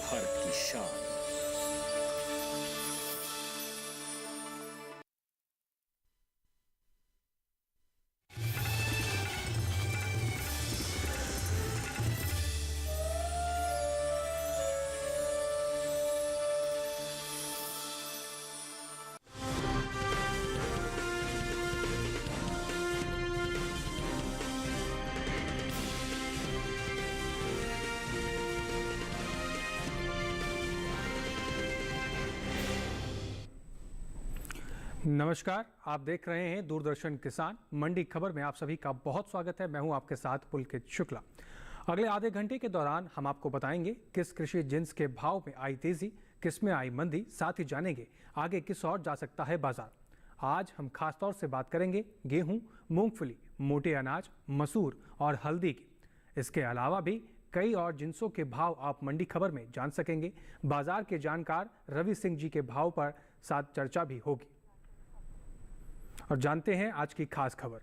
भारत की शान। नमस्कार, आप देख रहे हैं दूरदर्शन किसान मंडी खबर में आप सभी का बहुत स्वागत है। मैं हूं आपके साथ पुलकित शुक्ला। अगले आधे घंटे के दौरान हम आपको बताएंगे किस कृषि जिन्स के भाव में आई तेजी, किस में आई मंदी, साथ ही जानेंगे आगे किस ओर जा सकता है बाजार। आज हम खास तौर से बात करेंगे गेहूं, मूंगफली, मोटे अनाज, मसूर और हल्दी की। इसके अलावा भी कई और जिन्सों के भाव आप मंडी खबर में जान सकेंगे। बाजार के जानकार रवि सिंह जी के भाव पर साथ चर्चा भी होगी। और जानते हैं आज की खास खबर।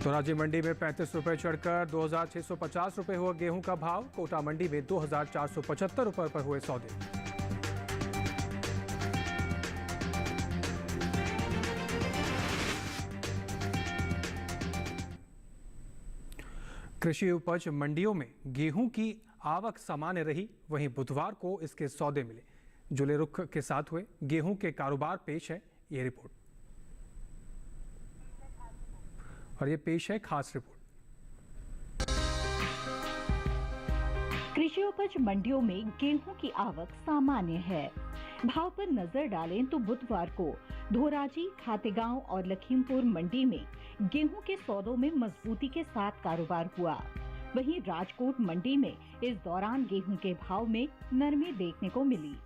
तो राज्य मंडी में 35 रुपए चढ़कर 2650 रुपए हुआ गेहूं का भाव। कोटा मंडी में 2475 रुपए पर हुए सौदे। कृषि उपज मंडियों में गेहूं की आवक सामान्य रही, वहीं बुधवार को इसके सौदे मिले। जुले रुख के साथ हुए गेहूं के कारोबार पेश है ये रिपोर्ट, और ये पेश है खास रिपोर्ट। कृषि उपज मंडियों में गेहूं की आवक सामान्य है। भाव पर नजर डालें तो बुधवार को धोराजी, खातेगांव और लखीमपुर मंडी में गेहूं के सौदों में मजबूती के साथ कारोबार हुआ। वहीं राजकोट मंडी में इस दौरान गेहूं के भाव में नरमी देखने को मिली।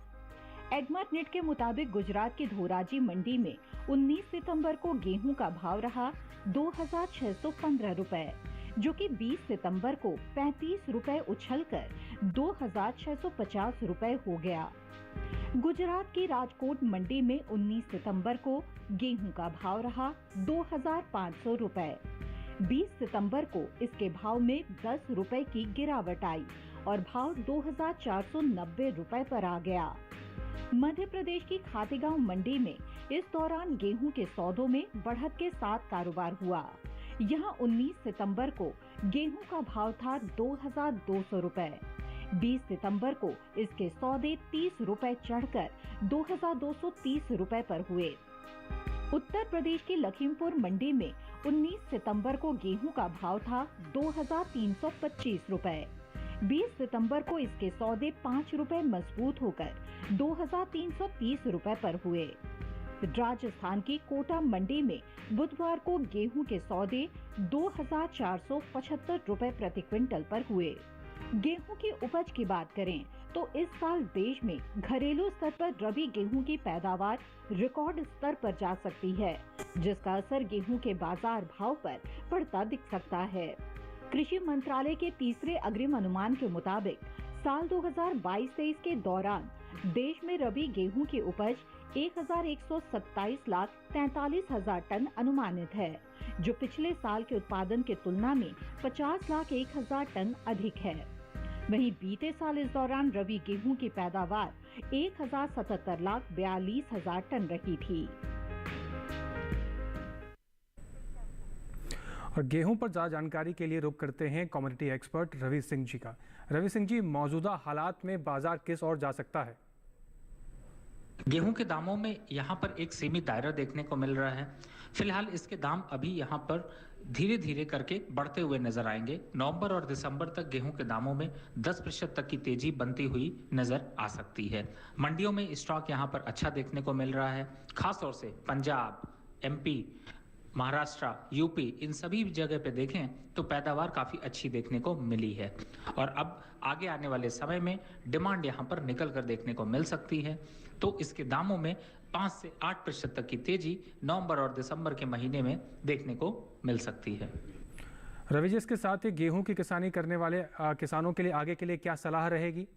एडमर नेट के मुताबिक गुजरात की धोराजी मंडी में 19 सितंबर को गेहूं का भाव रहा 2615 रुपए, जो कि 20 सितंबर को 35 रुपए उछलकर 2650 रुपए हो गया। गुजरात की राजकोट मंडी में 19 सितंबर को गेहूं का भाव रहा 2500 रुपए। 20 सितंबर को इसके भाव में 10 रुपए की गिरावट आई और भाव 2490 रुपए पर आ गया। मध्य प्रदेश की खातेगांव मंडी में इस दौरान गेहूं के सौदों में बढ़त के साथ कारोबार हुआ। यहां 19 सितंबर को गेहूं का भाव था 2200 रुपए। 20 सितंबर को इसके सौदे 30 रुपए चढ़कर 2230 रुपए पर हुए। उत्तर प्रदेश की लखीमपुर मंडी में 19 सितंबर को गेहूं का भाव था 2325 रुपए। 20 सितंबर को इसके सौदे 5 रुपए मजबूत होकर 2330 रुपए पर हुए। राजस्थान की कोटा मंडी में बुधवार को गेहूं के सौदे 2475 रुपए प्रति क्विंटल पर हुए। गेहूं की उपज की बात करें तो इस साल देश में घरेलू स्तर पर रबी गेहूं की पैदावार रिकॉर्ड स्तर पर जा सकती है, जिसका असर गेहूं के बाजार भाव पर पड़ता दिख सकता है। कृषि मंत्रालय के तीसरे अग्रिम अनुमान के मुताबिक साल 2022-23 के दौरान देश में रबी गेहूं की उपज 1,127,43,000 टन अनुमानित है, जो पिछले साल के उत्पादन की तुलना में 50,01,000 टन अधिक है। वहीं बीते साल इस दौरान रबी गेहूं की पैदावार 1,77,42,000 टन रही थी। और गेहूं पर ज्यादा जानकारी के लिए रुख करते हैं कम्युनिटी एक्सपर्ट रवि सिंह जी का। रवि सिंह जी, मौजूदा हालात में बाजार किस ओर जा सकता है? गेहूं के दामों में यहाँ पर एक सीमित दायरा देखने को मिल रहा है। फिलहाल इसके दाम अभी यहाँ पर धीरे धीरे करके बढ़ते हुए नजर आएंगे। नवंबर और दिसंबर तक गेहूं के दामों में 10% तक की तेजी बनती हुई नजर आ सकती है। मंडियों में स्टॉक यहाँ पर अच्छा देखने को मिल रहा है। खासतौर से पंजाब, MP, महाराष्ट्र, यूपी, इन सभी जगह पे देखें तो पैदावार काफी अच्छी देखने को मिली है और अब आगे आने वाले समय में डिमांड यहाँ पर निकल कर देखने को मिल सकती है। तो इसके दामों में 5 से 8% तक की तेजी नवंबर और दिसंबर के महीने में देखने को मिल सकती है। रवि जी, इसके साथ ही गेहूं की किसानी करने वाले किसानों के लिए आगे के लिए क्या सलाह रहेगी?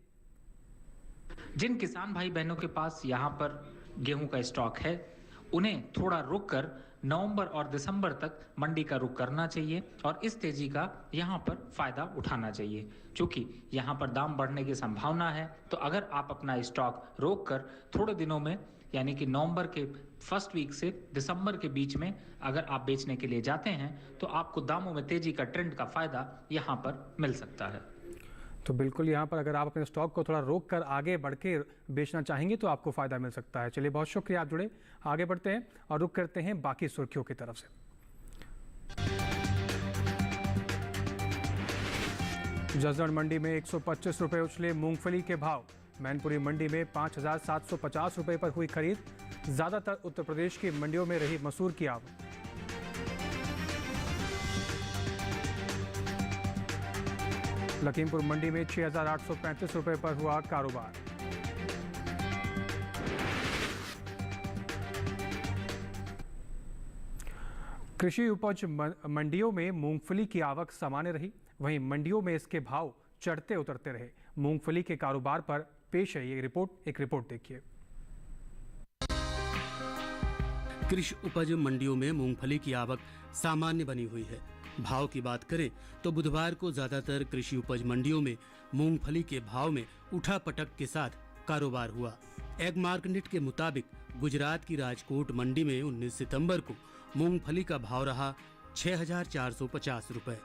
जिन किसान भाई बहनों के पास यहाँ पर गेहूं का स्टॉक है उन्हें थोड़ा रुक कर नवंबर और दिसंबर तक मंडी का रुख करना चाहिए और इस तेजी का यहाँ पर फायदा उठाना चाहिए। क्योंकि यहाँ पर दाम बढ़ने की संभावना है, तो अगर आप अपना स्टॉक रोक कर थोड़े दिनों में यानी कि नवंबर के फर्स्ट वीक से दिसंबर के बीच में अगर आप बेचने के लिए जाते हैं तो आपको दामों में तेजी का ट्रेंड का फायदा यहाँ पर मिल सकता है। तो बिल्कुल यहाँ पर अगर आप अपने स्टॉक को थोड़ा रोक कर आगे बढ़ के बेचना चाहेंगे तो आपको फ़ायदा मिल सकता है। चलिए, बहुत शुक्रिया, आप जुड़े। आगे बढ़ते हैं और रुक करते हैं बाकी सुर्खियों की तरफ से। जसदण मंडी में 125 रुपये उछले मूंगफली के भाव। मैनपुरी मंडी में 5,750 रुपये पर हुई खरीद। ज़्यादातर उत्तर प्रदेश की मंडियों में रही मसूर की आवक। लखीमपुर मंडी में 6,835 रुपये पर हुआ कारोबार। कृषि उपज मंडियों में मूंगफली की आवक सामान्य रही, वहीं मंडियों में इसके भाव चढ़ते उतरते रहे। मूंगफली के कारोबार पर पेश है ये रिपोर्ट, एक रिपोर्ट देखिए। कृषि उपज मंडियों में मूंगफली की आवक सामान्य बनी हुई है। भाव की बात करें तो बुधवार को ज्यादातर कृषि उपज मंडियों में मूंगफली के भाव में उठापटक के साथ कारोबार हुआ। एग मार्केट के मुताबिक गुजरात की राजकोट मंडी में 19 सितंबर को मूंगफली का भाव रहा 6,450 रुपए।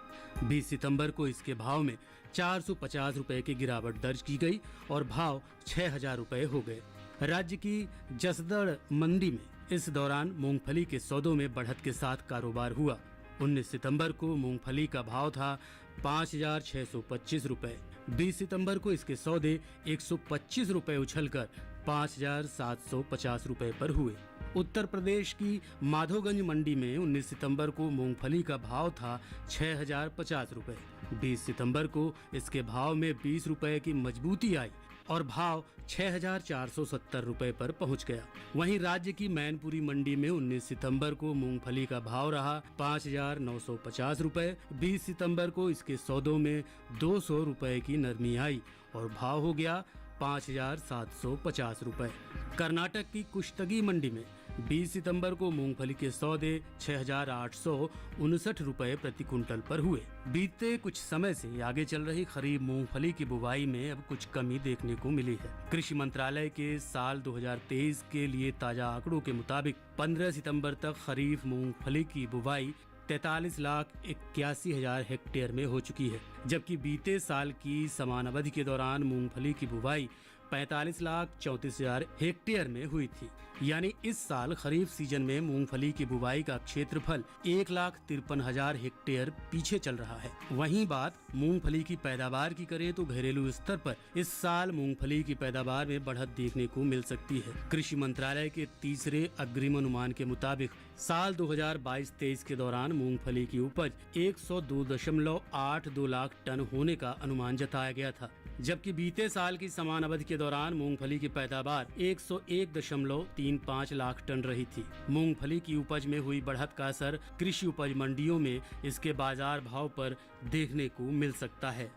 20 सितंबर को इसके भाव में 450 रुपए की गिरावट दर्ज की गई और भाव 6,000 रुपए हो गए। राज्य की जसदण मंडी में इस दौरान मूंगफली के सौदों में बढ़त के साथ कारोबार हुआ। 19 सितंबर को मूंगफली का भाव था 5,625 रुपए। 20 सितंबर को इसके सौदे 125 रुपए उछलकर 5,750 रुपए पर हुए। उत्तर प्रदेश की माधोगंज मंडी में 19 सितंबर को मूंगफली का भाव था 6,050 रुपए। 20 सितंबर को इसके भाव में 20 रुपए की मजबूती आई और भाव 6,470 रुपए पर पहुंच गया। वहीं राज्य की मैनपुरी मंडी में 19 सितंबर को मूंगफली का भाव रहा 5,950 रुपए। 20 सितंबर को इसके सौदों में 200 रुपए की नरमी आई और भाव हो गया 5,750 रुपए। कर्नाटक की कुश्तगी मंडी में 20 सितंबर को मूंगफली के सौदे 6,859 रुपए प्रति कुंटल पर हुए। बीते कुछ समय से आगे चल रही खरीफ मूंगफली की बुवाई में अब कुछ कमी देखने को मिली है। कृषि मंत्रालय के साल 2023 के लिए ताजा आंकड़ों के मुताबिक 15 सितंबर तक खरीफ मूंगफली की बुवाई 43,81,000 हेक्टेयर में हो चुकी है, जबकि बीते साल की समान अवधि के दौरान मूंगफली की बुवाई 45,34,000 हेक्टेयर में हुई थी। यानी इस साल खरीफ सीजन में मूंगफली की बुवाई का क्षेत्रफल 1,53,000 हेक्टेयर पीछे चल रहा है। वहीं बात मूंगफली की पैदावार की करें तो घरेलू स्तर पर इस साल मूंगफली की पैदावार में बढ़त देखने को मिल सकती है। कृषि मंत्रालय के तीसरे अग्रिम अनुमान के मुताबिक साल 2022-23 के दौरान मूंगफली की उपज 102.82 लाख टन होने का अनुमान जताया गया था, जबकि बीते साल की समान अवधि के दौरान मूंगफली की पैदावार 101.35 लाख टन रही थी। मूंगफली की उपज में हुई बढ़त का असर कृषि उपज मंडियों में इसके बाजार भाव पर देखने को मिल सकता है।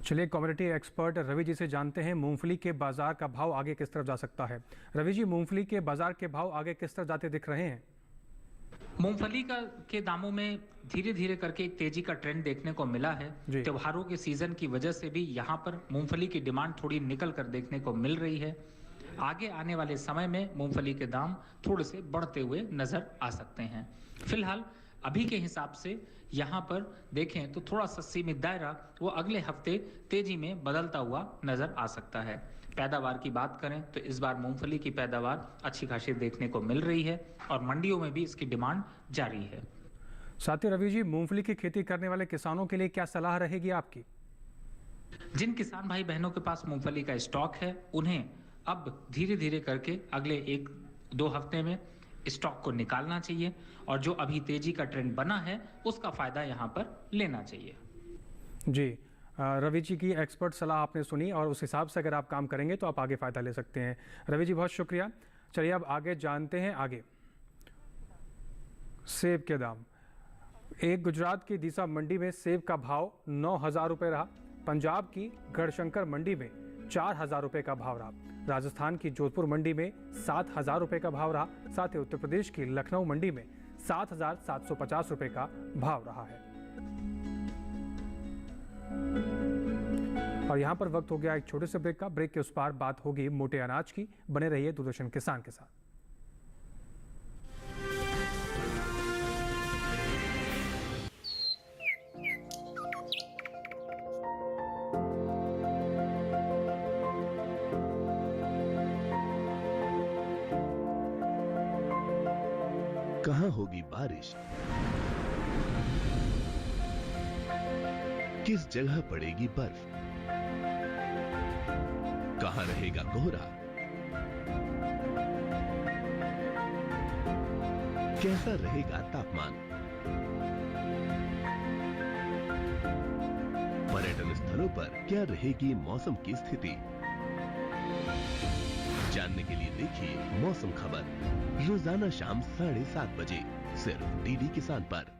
चलिए, कमोडिटी एक्सपर्ट रवि जी से जानते हैं मूंगफली के बाजार का भाव आगे किस तरफ जा सकता है। रवि जी, मूंगफली के बाजार के भाव आगे किस तरफ जाते दिख रहे हैं? मूंगफली के दामों में धीरे धीरे करके एक तेजी का ट्रेंड देखने को मिला है। त्योहारों के सीजन की वजह से भी यहाँ पर मूंगफली की डिमांड थोड़ी निकल कर देखने को मिल रही है। आगे आने वाले समय में मूंगफली के दाम थोड़े से बढ़ते हुए नजर आ सकते हैं। फिलहाल अभी के हिसाब से यहाँ पर देखें तो थोड़ा सा सीमित दायरा वो अगले हफ्ते तेजी में बदलता हुआ नजर आ सकता है। पैदावार की बात करें तो इस बार मूंगफली की पैदावार अच्छी खासी देखने को मिल रही है और मंडियों में भी इसकी डिमांड जारी है। साथ ही रवि जी, मूंगफली की खेती करने वाले किसानों के लिए क्या सलाह रहेगी आपकी? जिन किसान भाई बहनों के पास मूंगफली का स्टॉक है, उन्हें अब धीरे धीरे करके अगले 1-2 हफ्ते में स्टॉक को निकालना चाहिए और जो अभी तेजी का ट्रेंड बना है उसका फायदा यहाँ पर लेना चाहिए। जी, रवि जी की एक्सपर्ट सलाह आपने सुनी और उस हिसाब से अगर आप काम करेंगे तो आप आगे फ़ायदा ले सकते हैं। रवि जी, बहुत शुक्रिया। चलिए, अब आगे जानते हैं आगे सेब के दाम। एक गुजरात की दीसा मंडी में सेब का भाव 9,000 रुपये रहा। पंजाब की गढ़शंकर मंडी में 4,000 रुपए का भाव रहा। राजस्थान की जोधपुर मंडी में 7,000 रुपए का भाव रहा। साथ ही उत्तर प्रदेश की लखनऊ मंडी में 7,750 रुपए का भाव रहा है। और यहाँ पर वक्त हो गया एक छोटे से ब्रेक का। ब्रेक के उस पार बात होगी मोटे अनाज की। बने रहिए दूरदर्शन किसान के साथ। कहां होगी बारिश, किस जगह पड़ेगी बर्फ, कहां रहेगा कोहरा, कैसा रहेगा तापमान। पर्यटन स्थलों पर क्या रहेगी मौसम की स्थिति। जानने के लिए देखिए मौसम खबर रोजाना शाम 7:30 बजे सिर्फ डीडी किसान पर।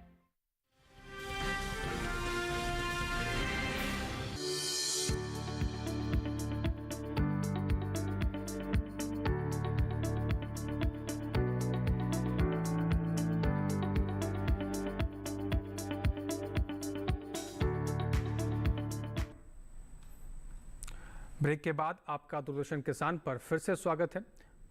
ब्रेक के बाद आपका दूरदर्शन किसान पर फिर से स्वागत है।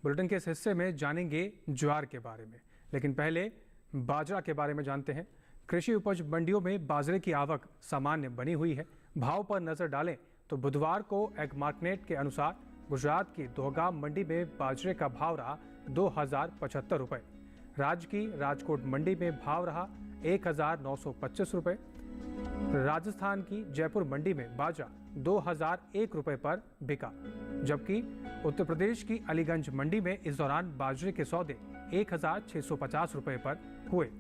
बुलेटिन के इस हिस्से में जानेंगे ज्वार के बारे में, लेकिन पहले बाजरा के बारे में जानते हैं। कृषि उपज मंडियों में बाजरे की आवक सामान्य बनी हुई है। भाव पर नजर डालें तो बुधवार को एग मार्केट के अनुसार गुजरात की दोहगाम मंडी में बाजरे का भाव रहा 2,075 रुपए। राज्य की राजकोट मंडी में भाव रहा 1,925 रुपए। राजस्थान की जयपुर मंडी में बाजरा 2,001 रुपए पर बिका, जबकि उत्तर प्रदेश की अलीगंज मंडी में इस दौरान बाजरे के सौदे 1,650 रुपए पर हुए।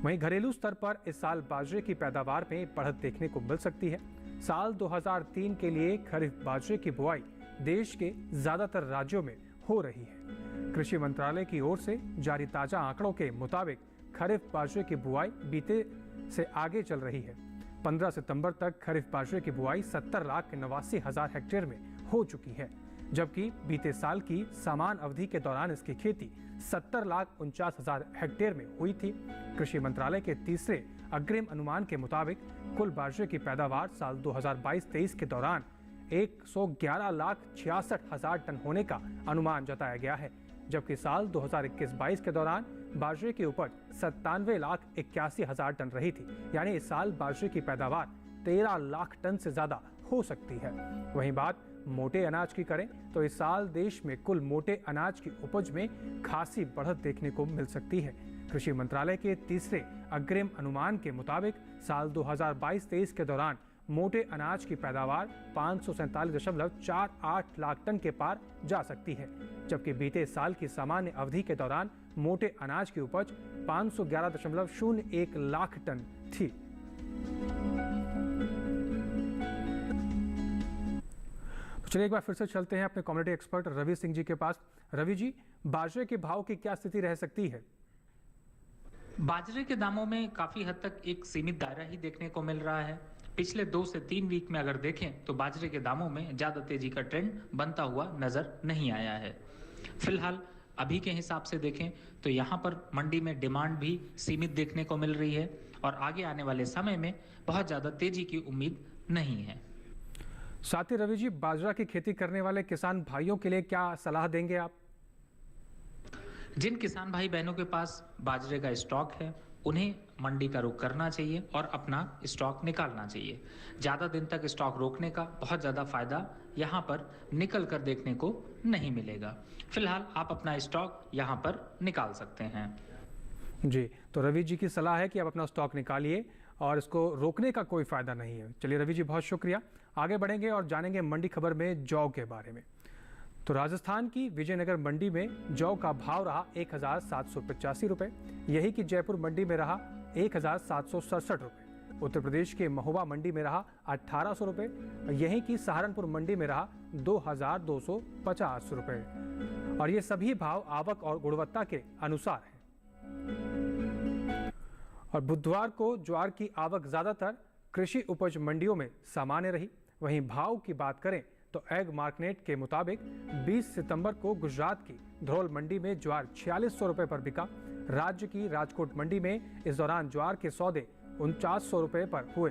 वहीं घरेलू स्तर पर इस साल बाजरे की पैदावार में बढ़त देखने को मिल सकती है। साल 2003 के लिए खरीफ बाजरे की बुआई देश के ज्यादातर राज्यों में हो रही है। कृषि मंत्रालय की ओर से जारी ताजा आंकड़ों के मुताबिक खरीफ बाजरे की बुआई बीते से आगे चल रही है। 15 सितंबर तक खरीफ बाजरे की बुआई 70,89,000 हेक्टेयर में हो चुकी है, जबकि बीते साल की समान अवधि के दौरान इसकी खेती 70,49,000 हेक्टेयर में हुई थी। कृषि मंत्रालय के तीसरे अग्रिम अनुमान के मुताबिक कुल बाजरे की पैदावार साल 2022-23 के दौरान 111,66,000 टन होने का अनुमान जताया गया है, जबकि साल 2021-22 के दौरान बाजरे की उपज 97,81,000 टन रही थी। यानी इस साल बाजरे की पैदावार 13 लाख टन से ज्यादा हो सकती है। वहीं बात मोटे अनाज की करें तो इस साल देश में कुल मोटे अनाज की उपज में खासी बढ़त देखने को मिल सकती है। कृषि मंत्रालय के तीसरे अग्रिम अनुमान के मुताबिक साल 2022-23 के दौरान मोटे अनाज की पैदावार 547.48 लाख टन के पार जा सकती है, जबकि बीते साल की सामान्य अवधि के दौरान मोटे अनाज की उपज 511.01 लाख टन थी। तो चलिए एक बार फिर से चलते हैं अपने कम्युनिटी एक्सपर्ट रवि सिंह जी के पास। रवि जी, बाजरे के भाव की क्या स्थिति रह सकती है? बाजरे के दामों में काफी हद तक एक सीमित दायरा ही देखने को मिल रहा है। पिछले 2 से 3 वीक में अगर देखें तो बाजरे के दामों में ज्यादा तेजी का ट्रेंड बनता हुआ नजर नहीं आया है। फिलहाल अभी के हिसाब से देखें तो यहाँ पर मंडी में डिमांड भी सीमित देखने को मिल रही है और आगे आने वाले समय में बहुत ज्यादा तेजी की उम्मीद नहीं है। साथ ही रवि जी, बाजरा की खेती करने वाले किसान भाइयों के लिए क्या सलाह देंगे आप? जिन किसान भाई बहनों के पास बाजरे का स्टॉक है उन्हें मंडी का रुख करना चाहिए और अपना स्टॉक निकालना चाहिए। ज्यादा दिन तक स्टॉक रोकने का बहुत ज्यादा फायदा यहाँ पर निकल कर देखने को नहीं मिलेगा। फिलहाल आप अपना स्टॉक यहाँ पर निकाल सकते हैं। जी, तो रवि जी की सलाह है कि आप अपना स्टॉक निकालिए और इसको रोकने का कोई फायदा नहीं है। चलिए रवि जी, बहुत शुक्रिया। आगे बढ़ेंगे और जानेंगे मंडी खबर में जौ के बारे में। तो राजस्थान की विजयनगर मंडी में जौ का भाव रहा 1,785 रुपये। यही कि जयपुर मंडी में रहा 1,767 रुपये। उत्तर प्रदेश के महोबा मंडी में रहा 1,800 रुपये। यही कि सहारनपुर मंडी में रहा 2,250 रुपये। और ये सभी भाव आवक और गुणवत्ता के अनुसार हैं। और बुधवार को ज्वार की आवक ज्यादातर कृषि उपज मंडियों में सामान्य रही। वहीं भाव की बात करें तो तो एग मार्केट के मुताबिक 20 सितंबर को गुजरात की धरोल मंडी में ज्वार 4600 रुपए पर बिका। राज्य की राजकोट मंडी में इस दौरान ज्वार के सौदे 4900 रुपए पर हुए।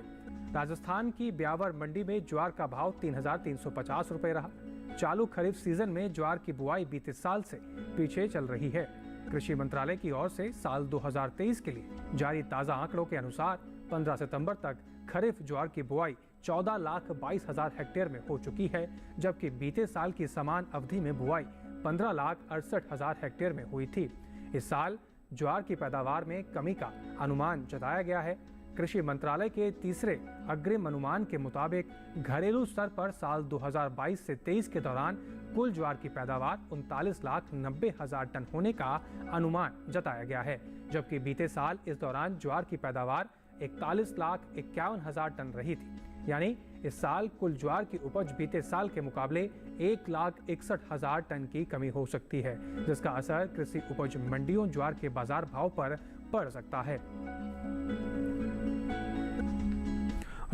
राजस्थान की ब्यावर मंडी में ज्वार का भाव 3350 रुपए रहा। चालू खरीफ सीजन में ज्वार की बुआई बीते साल से पीछे चल रही है। कृषि मंत्रालय की ओर से साल 2023 के लिए जारी ताजा आंकड़ों के अनुसार 15 सितंबर तक खरीफ ज्वार की बुआई 14,22,000 हेक्टेयर में हो चुकी है, जबकि बीते साल की समान अवधि में बुआई 15,68,000 हेक्टेयर में हुई थी। इस साल ज्वार की पैदावार में कमी का अनुमान जताया गया है। कृषि मंत्रालय के तीसरे अग्रिम अनुमान के मुताबिक घरेलू स्तर पर साल 2022 से 23 के दौरान कुल ज्वार की पैदावार 39,90,000 टन होने का अनुमान जताया गया है, जबकि बीते साल इस दौरान ज्वार की पैदावार 41,51,000 टन रही थी। यानी इस साल कुल ज्वार की उपज बीते साल के मुकाबले 1,61,000 टन की कमी हो सकती है, जिसका असर कृषि उपज मंडियों ज्वार के बाजार भाव पर पड़ सकता है।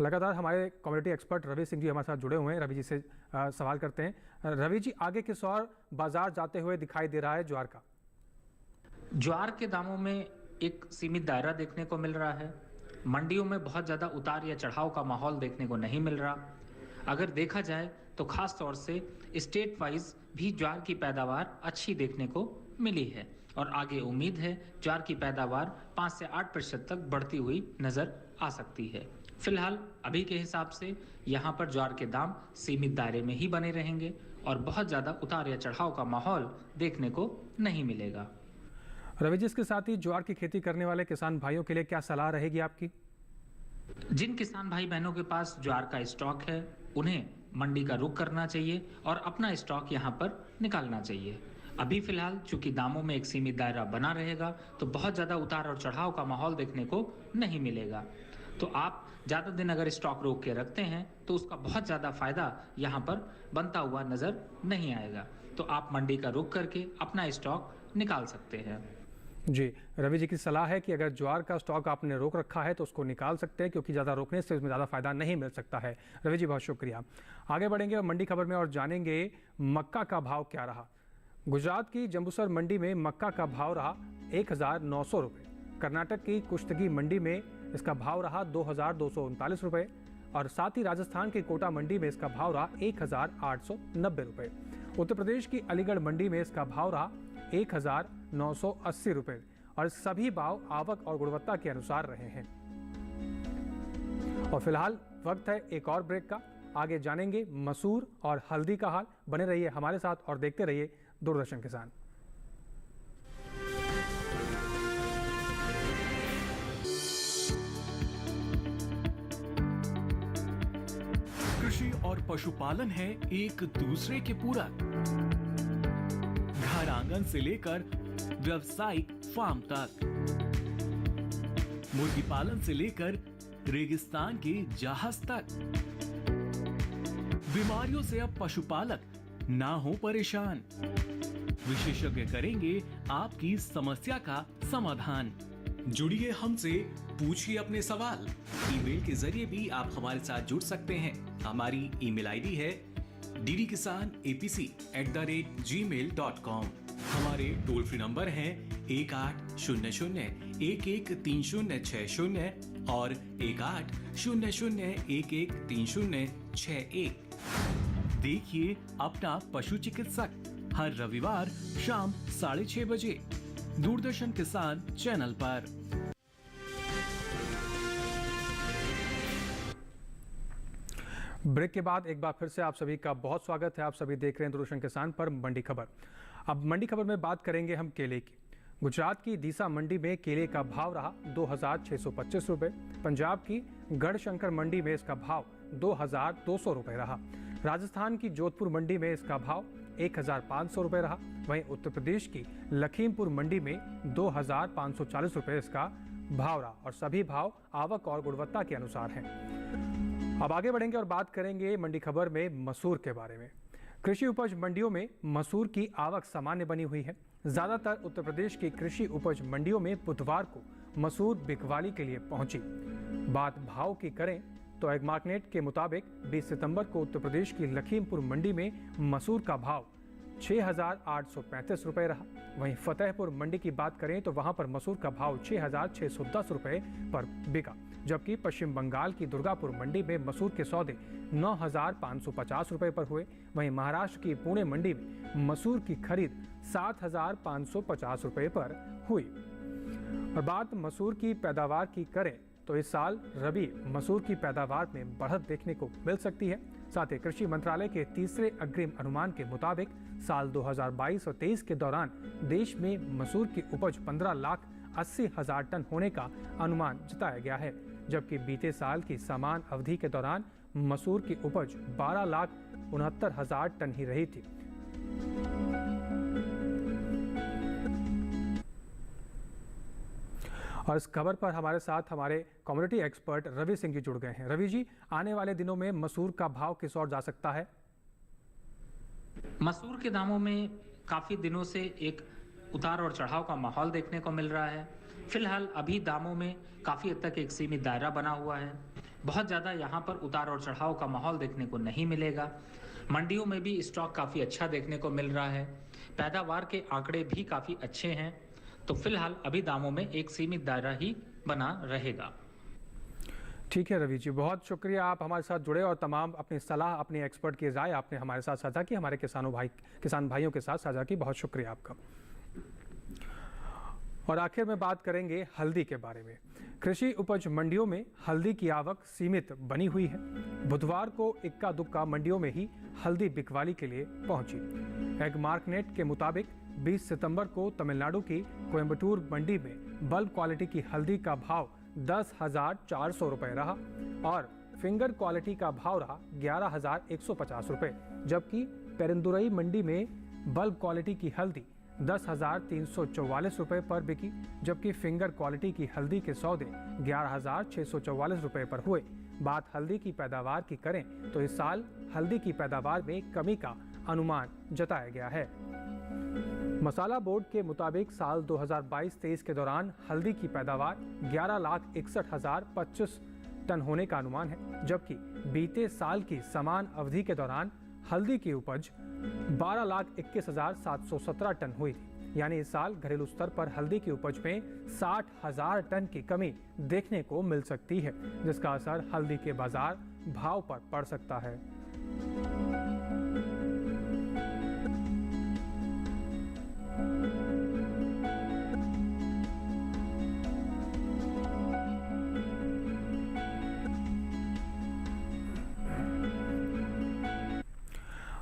लगातार हमारे कम्युनिटी एक्सपर्ट रवि सिंह जी हमारे साथ जुड़े हुए हैं। रवि जी से सवाल करते हैं। रवि जी, आगे किस और बाजार जाते हुए दिखाई दे रहा है ज्वार का? ज्वार के दामों में एक सीमित दायरा देखने को मिल रहा है। मंडियों में बहुत ज़्यादा उतार या चढ़ाव का माहौल देखने को नहीं मिल रहा। अगर देखा जाए तो खास तौर से स्टेट वाइज भी ज्वार की पैदावार अच्छी देखने को मिली है और आगे उम्मीद है ज्वार की पैदावार 5 से 8% तक बढ़ती हुई नजर आ सकती है। फिलहाल अभी के हिसाब से यहाँ पर ज्वार के दाम सीमित दायरे में ही बने रहेंगे और बहुत ज़्यादा उतार या चढ़ाव का माहौल देखने को नहीं मिलेगा। रवि जी, इसके साथ ही ज्वार की खेती करने वाले किसान भाइयों के लिए क्या सलाह रहेगी आपकी? जिन किसान भाई बहनों के पास ज्वार का स्टॉक है उन्हें मंडी का रुख करना चाहिए और अपना स्टॉक यहाँ पर निकालना चाहिए। अभी फिलहाल चूंकि दामों में एक सीमित दायरा बना रहेगा तो बहुत ज़्यादा उतार और चढ़ाव का माहौल देखने को नहीं मिलेगा। तो आप ज़्यादा दिन अगर स्टॉक रोक के रखते हैं तो उसका बहुत ज़्यादा फायदा यहाँ पर बनता हुआ नजर नहीं आएगा। तो आप मंडी का रुख करके अपना स्टॉक निकाल सकते हैं। जी, रवि जी की सलाह है कि अगर ज्वार का स्टॉक आपने रोक रखा है तो उसको निकाल सकते हैं, क्योंकि ज़्यादा रोकने से उसमें ज़्यादा फायदा नहीं मिल सकता है। रवि जी, बहुत शुक्रिया। आगे बढ़ेंगे मंडी खबर में और जानेंगे मक्का का भाव क्या रहा। गुजरात की जंबूसर मंडी में मक्का का भाव रहा 1,900 रुपये। कर्नाटक की कुश्तगी मंडी में इसका भाव रहा 2,239 रुपये और साथ ही राजस्थान की कोटा मंडी में इसका भाव रहा 1,890 रुपये। उत्तर प्रदेश की अलीगढ़ मंडी में इसका भाव रहा 1,980 रुपये और सभी भाव आवक और गुणवत्ता के अनुसार रहे हैं। और फिलहाल वक्त है एक और ब्रेक का। आगे जानेंगे मसूर और हल्दी का हाल। बने रहिए हमारे साथ और देखते रहिए दूरदर्शन किसान। कृषि और पशुपालन है एक दूसरे के पूरक। घर आंगन से लेकर व्यावसायिक फार्म तक, मुर्गी पालन से लेकर रेगिस्तान के जहाज तक। बीमारियों से अब पशुपालक ना हो परेशान। विशेषज्ञ करेंगे आपकी समस्या का समाधान। जुड़िए हमसे, पूछिए अपने सवाल। ईमेल के जरिए भी आप हमारे साथ जुड़ सकते हैं। हमारी ईमेल आईडी है ddkisanapc@gmail.com। हमारे टोल फ्री नंबर हैं 1800-113060 और 1800-113061। देखिए अपना पशु चिकित्सक हर रविवार शाम 6:30 बजे दूरदर्शन किसान चैनल पर। ब्रेक के बाद एक बार फिर से आप सभी का बहुत स्वागत है। आप सभी देख रहे हैं दूरदर्शन किसान पर मंडी खबर। अब मंडी खबर में बात करेंगे हम केले की। गुजरात की दीसा मंडी में केले का भाव रहा 2,625 रुपये। पंजाब की गढ़शंकर मंडी में इसका भाव 2,200 रुपये रहा। राजस्थान की जोधपुर मंडी में इसका भाव 1,500 रुपये रहा। वहीं उत्तर प्रदेश की लखीमपुर मंडी में 2,540 रुपये इसका भाव रहा और सभी भाव आवक और गुणवत्ता के अनुसार हैं। अब आगे बढ़ेंगे और बात करेंगे मंडी खबर में मसूर के बारे में। कृषि उपज मंडियों में मसूर की आवक सामान्य बनी हुई है। ज्यादातर उत्तर प्रदेश की कृषि उपज मंडियों में बुधवार को मसूर बिकवाली के लिए पहुंची। बात भाव की करें तो एगमार्कनेट के मुताबिक 20 सितंबर को उत्तर प्रदेश की लखीमपुर मंडी में मसूर का भाव 6,835 रुपये रहा। वहीं फतेहपुर मंडी की बात करें तो वहां पर मसूर का भाव 6,610 रुपये पर बिका, जबकि पश्चिम बंगाल की दुर्गापुर मंडी में मसूर के सौदे 9,550 रुपये पर हुए। वहीं महाराष्ट्र की पुणे मंडी में मसूर की खरीद 7,550 रुपये पर हुई। और बात मसूर की पैदावार की करें तो इस साल रबी मसूर की पैदावार में बढ़त देखने को मिल सकती है। साथ ही कृषि मंत्रालय के तीसरे अग्रिम अनुमान के मुताबिक साल 2022 और 23 के दौरान देश में मसूर की उपज 15,80,000 टन होने का अनुमान जताया गया है, जबकि बीते साल की समान अवधि के दौरान मसूर की उपज 12,69,000 टन ही रही थी। और इस खबर पर हमारे साथ हमारे कम्युनिटी एक्सपर्ट रवि सिंह जी जुड़ गए हैं। रवि जी, आने वाले दिनों में मसूर का भाव किस ओर जा सकता है? मसूर के दामों में काफी दिनों से एक उतार और चढ़ाव का माहौल देखने को मिल रहा है। फिलहाल अभी दामों में काफी हद तक एक सीमित दायरा बना हुआ है। बहुत ज्यादा यहाँ पर उतार और चढ़ाव का माहौल देखने को नहीं मिलेगा। मंडियों में भी स्टॉक काफी अच्छा देखने को मिल रहा है। पैदावार के आंकड़े भी काफी अच्छे हैं, तो फिलहाल अभी दामों में एक सीमित दायरा ही बना रहेगा। ठीक है रवि जी, बहुत शुक्रिया, आप हमारे साथ जुड़े और तमाम अपनी सलाह, अपनी एक्सपर्ट की राय आपने हमारे साथ साझा की, हमारे किसान भाइयों के साथ साझा की। बहुत शुक्रिया आपका। और आखिर में बात करेंगे हल्दी के बारे में। कृषि उपज मंडियों में हल्दी की आवक सीमित बनी हुई है। बुधवार को इक्का दुक्का मंडियों में ही हल्दी बिकवाली के लिए पहुंची। एगमार्कनेट के मुताबिक 20 सितंबर को तमिलनाडु की कोयम्बटूर मंडी में बल्ब क्वालिटी की हल्दी का भाव 10,400 रुपये रहा और फिंगर क्वालिटी का भाव रहा 11,150 रुपये, जबकि पेरिंदुरई मंडी में बल्ब क्वालिटी की हल्दी 10,344 रुपये पर बिकी, जबकि फिंगर क्वालिटी की हल्दी के सौदे 11,644 रुपये पर हुए। बात हल्दी की पैदावार की करें तो इस साल हल्दी की पैदावार में कमी का अनुमान जताया गया है। मसाला बोर्ड के मुताबिक साल 2022-23 के दौरान हल्दी की पैदावार 11,61,025 टन होने का अनुमान है, जबकि बीते साल की समान अवधि के दौरान हल्दी की उपज 12,21,717 टन हुई थी। यानी इस साल घरेलू स्तर पर हल्दी की उपज में 60,000 टन की कमी देखने को मिल सकती है, जिसका असर हल्दी के बाजार भाव पर पड़ सकता है।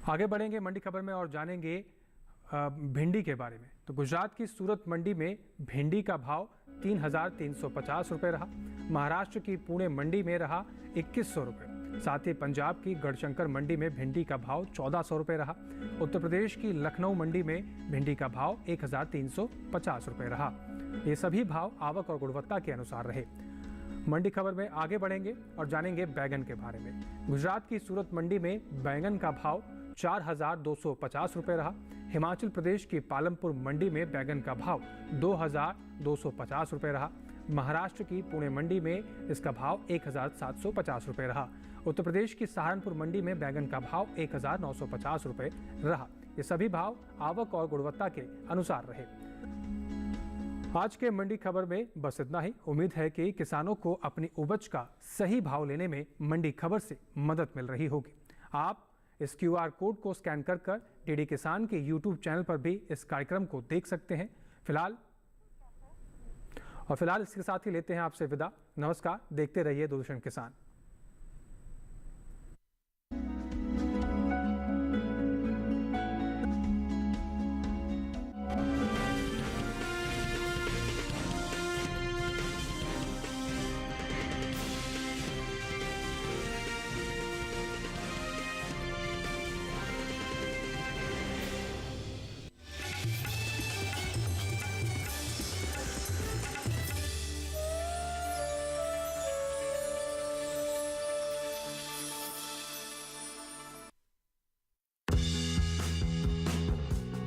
आगे बढ़ेंगे मंडी खबर में और जानेंगे भिंडी के बारे में। तो गुजरात की सूरत मंडी में भिंडी का भाव 3,350 रुपये रहा। महाराष्ट्र की पुणे मंडी में रहा 2,100 रुपये। साथ ही पंजाब की गढ़शंकर मंडी में भिंडी का भाव 1,400 रुपये रहा। उत्तर प्रदेश की लखनऊ मंडी में भिंडी का भाव 1,350 रुपये रहा। ये सभी भाव आवक और गुणवत्ता के अनुसार रहे। मंडी खबर में आगे बढ़ेंगे और जानेंगे बैगन के बारे में। गुजरात की सूरत मंडी में बैगन का भाव 4,250 रुपये रहा। हिमाचल प्रदेश की पालमपुर मंडी में बैगन का भाव 2,250 रुपये रहा। महाराष्ट्र की पुणे मंडी में इसका भाव 1,750 रुपये रहा। उत्तर प्रदेश की सहारनपुर मंडी में बैगन का भाव 1,950 रुपये रहा। ये सभी भाव आवक और गुणवत्ता के अनुसार रहे। आज के मंडी खबर में बस इतना ही। उम्मीद है कि किसानों को अपनी उपज का सही भाव लेने में मंडी खबर से मदद मिल रही होगी। आप इस QR कोड को स्कैन कर डीडी किसान के YouTube चैनल पर भी इस कार्यक्रम को देख सकते हैं। फिलहाल इसके साथ ही लेते हैं आपसे विदा। नमस्कार, देखते रहिए दूरदर्शन किसान।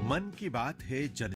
मन की बात है जन